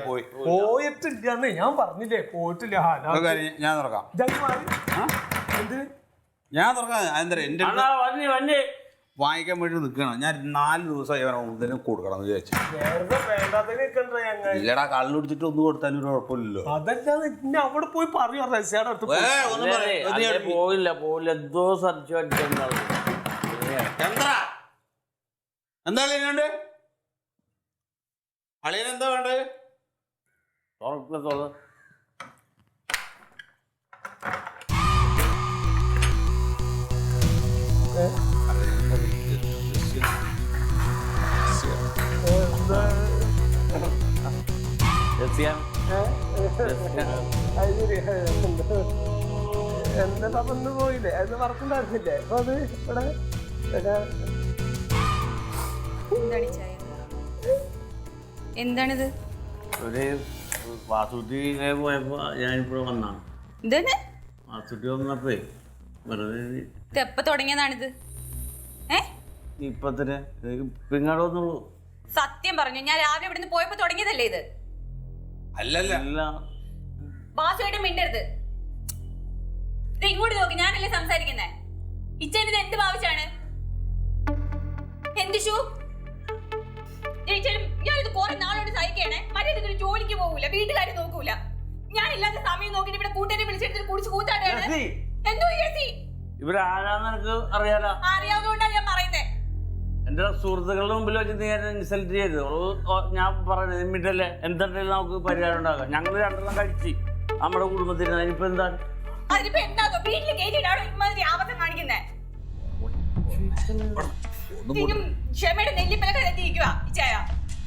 പോയിട്ടില്ല ഞാൻ പറഞ്ഞില്ലേ പോയിട്ടില്ല ഞാൻ തുറക്കാം ഞാൻ തുറക്കാം എന്റെ വാങ്ങിക്കാൻ വേണ്ടി നിൽക്കണം ഞാൻ 4 ദിവസം ഇതിന് കൊടുക്കണം എന്ന് വിചാരിച്ചു ഇല്ലടാ കള്ളു കുടിച്ചിട്ട് ഒന്നും കൊടുത്താലും ഒരു കുഴപ്പമില്ലല്ലോ അതല്ല അവിടെ പോയി പറയോ പോയില്ല എന്തോ എന്താ വേണ്ടേ അളിയൻ എന്താ വേണ്ടത് എന്താ വന്ന് പോയില്ലേ അത് പറക്കുണ്ടായിരുന്നില്ലേ അത് എന്താണിത്? ഒരു വാസുട്ടി പോയപ്പോ ഞാനിപ്പോ വന്നാണ്. വാസുട്ടി വന്നപ്പോ വെറുതെ എപ്പ തുടങ്ങിയതാണിത്? ഇപ്പൊ തന്നെ പിങ്ങാട് വന്നുള്ളൂ. സത്യം പറഞ്ഞു, ഞാൻ രാവിലെ ഇവിടുന്ന് പോയപ്പോ തുടങ്ങിയതല്ലേ ഇത്? അല്ലല്ല വാസുവായിട്ട് മിണ്ടരുത്. ഇങ്ങോട്ട് നോക്ക്, ഞാനല്ലേ സംസാരിക്കുന്നേ. ഇച്ചേട്ടത് എന്ത് ഭാവിച്ചാണ്? എന്ത് ഷൂ? ഞാനിത് കുറെ നാളോട് സഹിക്കണേ. മറ്റേ ജോലിക്ക് പോകൂല, വീട്ടുകാരെ നോക്കൂല. ഞാനില്ലാത്ത സമയം നോക്കിട്ട് ഇവിടെ കൂട്ടുകാരെ വിളിച്ചെടുത്ത് കുടിച്ച് കൂത്താട്ടാണ്. എന്തോ ഇവിടെ ആരാന്ന് എനിക്ക് അറിയാലോ. അറിയാവുന്നതുകൊണ്ടാണ് ഞാൻ പറയുന്നേ. എന്റെ സുഹൃത്തുക്കളുടെ മുമ്പിൽ വെച്ച് നീ ഇൻസൾട്ട് ചെയ്ത് ഞാൻ പറയുന്നത് മിണ്ടല്ലേ. എന്തുണ്ടെങ്കിലും നമുക്ക് പരിഹാരം ഉണ്ടാകാം. ഞങ്ങൾ 2 എണ്ണം കഴിച്ച് നമ്മുടെ കുടുംബത്തിന് അതിനിപ്പോ എന്താണ്? അതിനിപ്പോ എന്താണോ വീട്ടിൽ കയറ്റിയിട്ടാണോ ഇമാതിരി ആപത്തം കാണിക്കുന്നേ? ക്ഷമയുടെ നെല്ലിപ്പലൊക്കെ എത്തിയിരിക്കുക ഇച്ചായ.